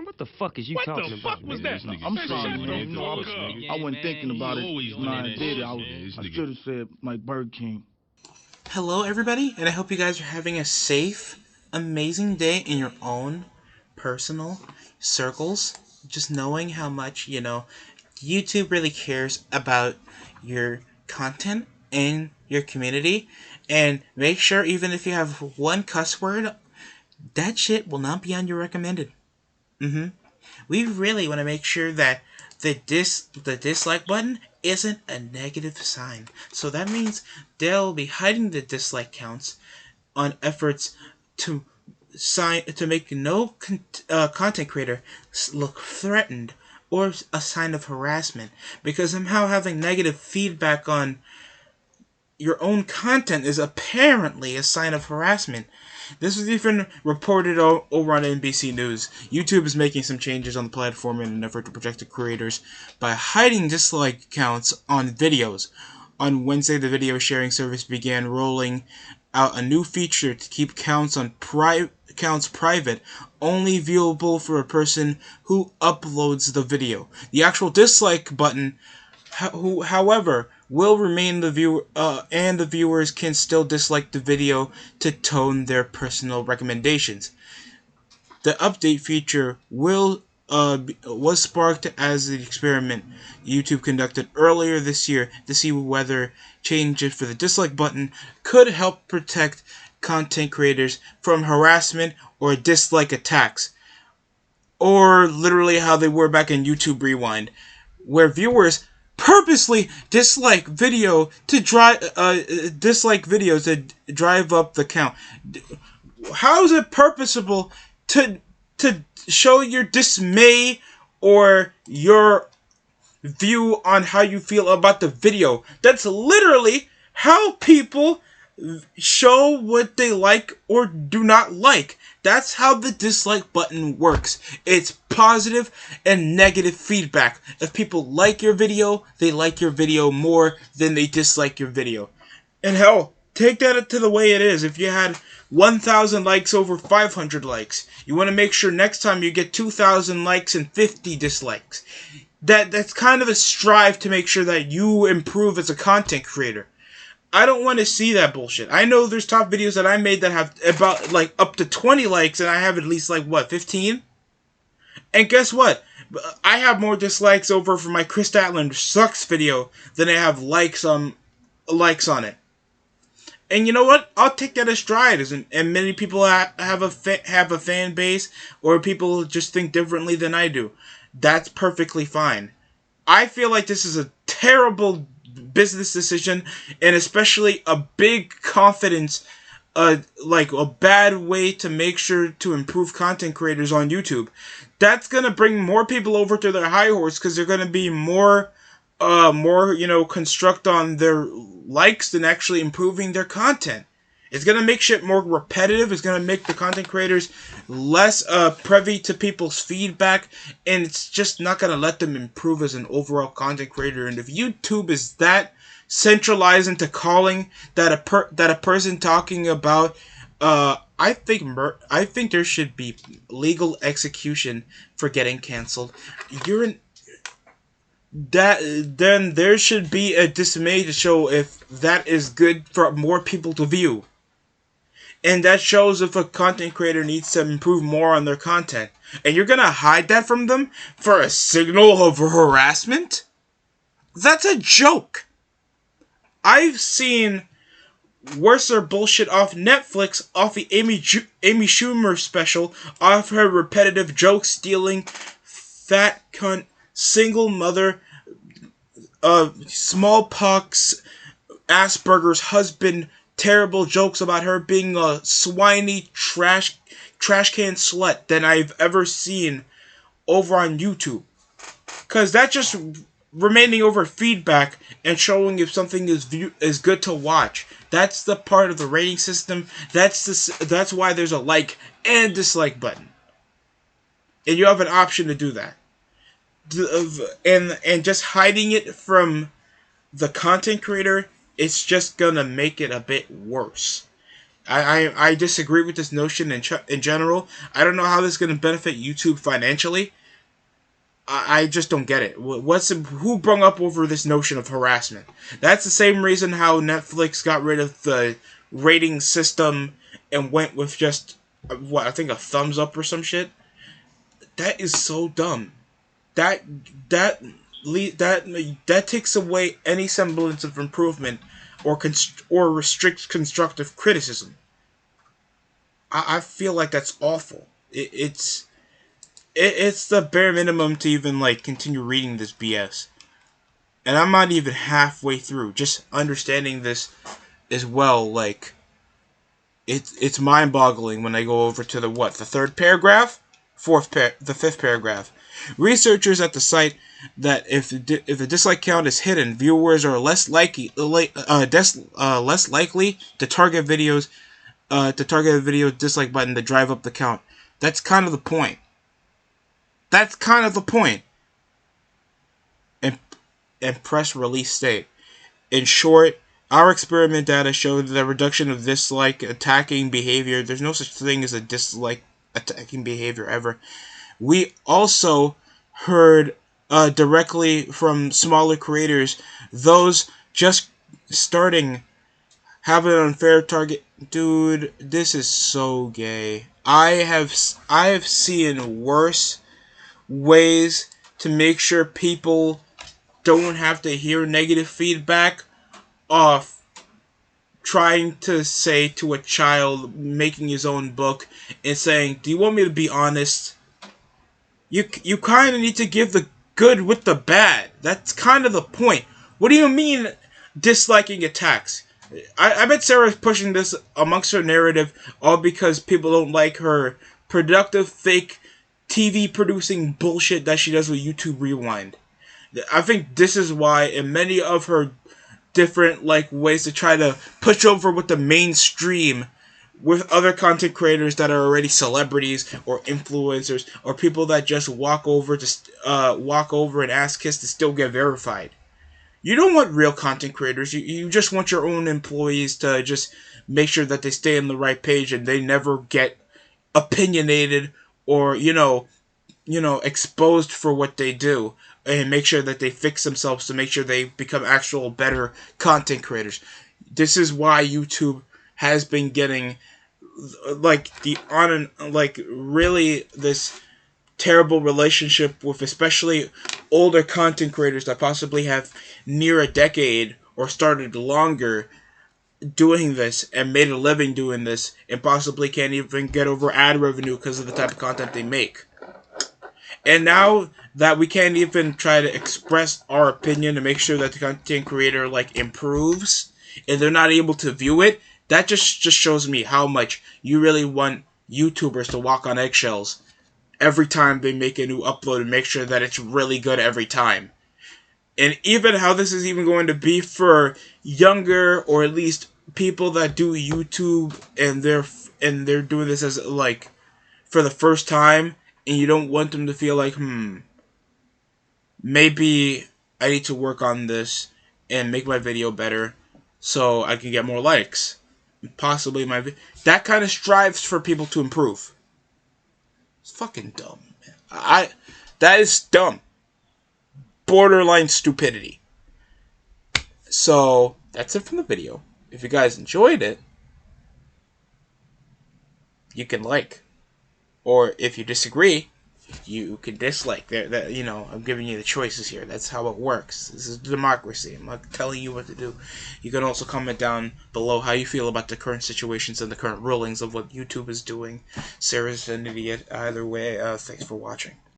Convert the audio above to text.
Man, what the fuck is you talking about? What the fuck was that? I'm Man, sorry, shut man. the You know, fuck up. I wasn't thinking about it always when I doing that did it. shit, man. This I nigga- should have said like Burger King. Hello, everybody, and I hope you guys are having a safe, amazing day in your own personal circles. Just knowing how much, YouTube really cares about your content and your community. And make sure, even if you have one cuss word, that shit will not be on your recommended. We really want to make sure that the dislike button isn't a negative sign. So that means they'll be hiding the dislike counts on efforts to make no content creator look threatened or a sign of harassment, because somehow having negative feedback on your own content is apparently a sign of harassment. This was even reported over on NBC News. YouTube is making some changes on the platform in an effort to protect the creators by hiding dislike counts on videos. On Wednesday, the video sharing service began rolling out a new feature to keep counts private, only viewable for a person who uploads the video. The actual dislike button, however, will remain the viewer, and the viewers can still dislike the video to tone their personal recommendations. The update feature was sparked as the experiment YouTube conducted earlier this year to see whether changes for the dislike button could help protect content creators from harassment or dislike attacks, or literally how they were back in YouTube Rewind, where viewers purposely dislike videos to drive up the count. How is it purposeful to show your dismay or your view on how you feel about the video? That's literally how people show what they like or do not like. That's how the dislike button works. It's positive and negative feedback. If people like your video, they like your video more than they dislike your video. And hell, take that to the way it is. If you had 1,000 likes over 500 likes, you want to make sure next time you get 2,000 likes and 50 dislikes. That's kind of a strive to make sure that you improve as a content creator. I don't want to see that bullshit. I know there's top videos that I made that have about, like, up to 20 likes, and I have at least, 15? And guess what? I have more dislikes over for my Chris Statler Sucks video than I have likes on it. And you know what? I'll take that as stride. And many people have a fan base, or people just think differently than I do. That's perfectly fine. I feel like this is a terrible business decision, and especially a big confidence, a bad way to make sure to improve content creators on YouTube. That's gonna bring more people over to their high horse, because they're gonna be more construct on their likes than actually improving their content. It's gonna make shit more repetitive. It's gonna make the content creators less privy to people's feedback, and it's just not gonna let them improve as an overall content creator. And if YouTube is that centralized into calling that a person talking about, I think there should be legal execution for getting canceled. Then there should be a dismay to show if that is good for more people to view. And that shows if a content creator needs to improve more on their content. And you're gonna hide that from them for a signal of harassment? That's a joke. I've seen worser bullshit off Netflix, off the Amy Schumer special, off her repetitive joke stealing, fat cunt, single mother, smallpox, Asperger's husband, terrible jokes about her being a swiney trash can slut than I've ever seen over on YouTube. Because that's just remaining over feedback and showing if something is good to watch. That's the part of the rating system. That's why there's a like and dislike button. And you have an option to do that. And just hiding it from the content creator, it's just gonna make it a bit worse. I disagree with this notion in general. I don't know how this is going to benefit YouTube financially. I just don't get it. Who brung up over this notion of harassment? That's the same reason how Netflix got rid of the rating system and went with just I think a thumbs up or some shit. That is so dumb. That that that takes away any semblance of improvement or restricts constructive criticism. I feel like that's awful. It's the bare minimum to even like continue reading this BS. And I'm not even halfway through. Just understanding this as well, like it's mind-boggling when I go over to the third paragraph, the fifth paragraph. Researchers at the site that if the dislike count is hidden, viewers are less likely to target videos a video dislike button to drive up the count. That's kind of the point. And press release state. In short, our experiment data showed the reduction of dislike attacking behavior. There's no such thing as a dislike attacking behavior ever. We also heard directly from smaller creators, those just starting have an unfair target. Dude, this is so gay. I have seen worse ways to make sure people don't have to hear negative feedback of trying to say to a child making his own book and saying, do you want me to be honest? You kind of need to give the good with the bad. That's kind of the point. What do you mean disliking attacks? I bet Sarah's pushing this amongst her narrative all because people don't like her productive fake TV producing bullshit that she does with YouTube Rewind. I think this is why in many of her different like ways to try to push over with the mainstream with other content creators that are already celebrities or influencers or people that just walk over and ask Kiss to still get verified. You don't want real content creators. You just want your own employees to just make sure that they stay on the right page and they never get opinionated or exposed for what they do, and make sure that they fix themselves to make sure they become actual better content creators. This is why YouTube has been getting really this terrible relationship with especially older content creators that possibly have near a decade or started longer doing this and made a living doing this and possibly can't even get over ad revenue because of the type of content they make. And now that we can't even try to express our opinion to make sure that the content creator improves and they're not able to view it, that just shows me how much you really want YouTubers to walk on eggshells every time they make a new upload and make sure that it's really good every time. And even how this is even going to be for younger or at least people that do YouTube and they're doing this as for the first time, and you don't want them to feel like, maybe I need to work on this and make my video better so I can get more likes. Possibly that kind of strives for people to improve. It's fucking dumb, man. That is dumb. Borderline stupidity. So, that's it from the video. If you guys enjoyed it, you can like. Or if you disagree, you can dislike. I'm giving you the choices here. That's how it works. This is democracy. I'm not telling you what to do. You can also comment down below how you feel about the current situations and the current rulings of what YouTube is doing. Sarah's an idiot. Either way, thanks for watching.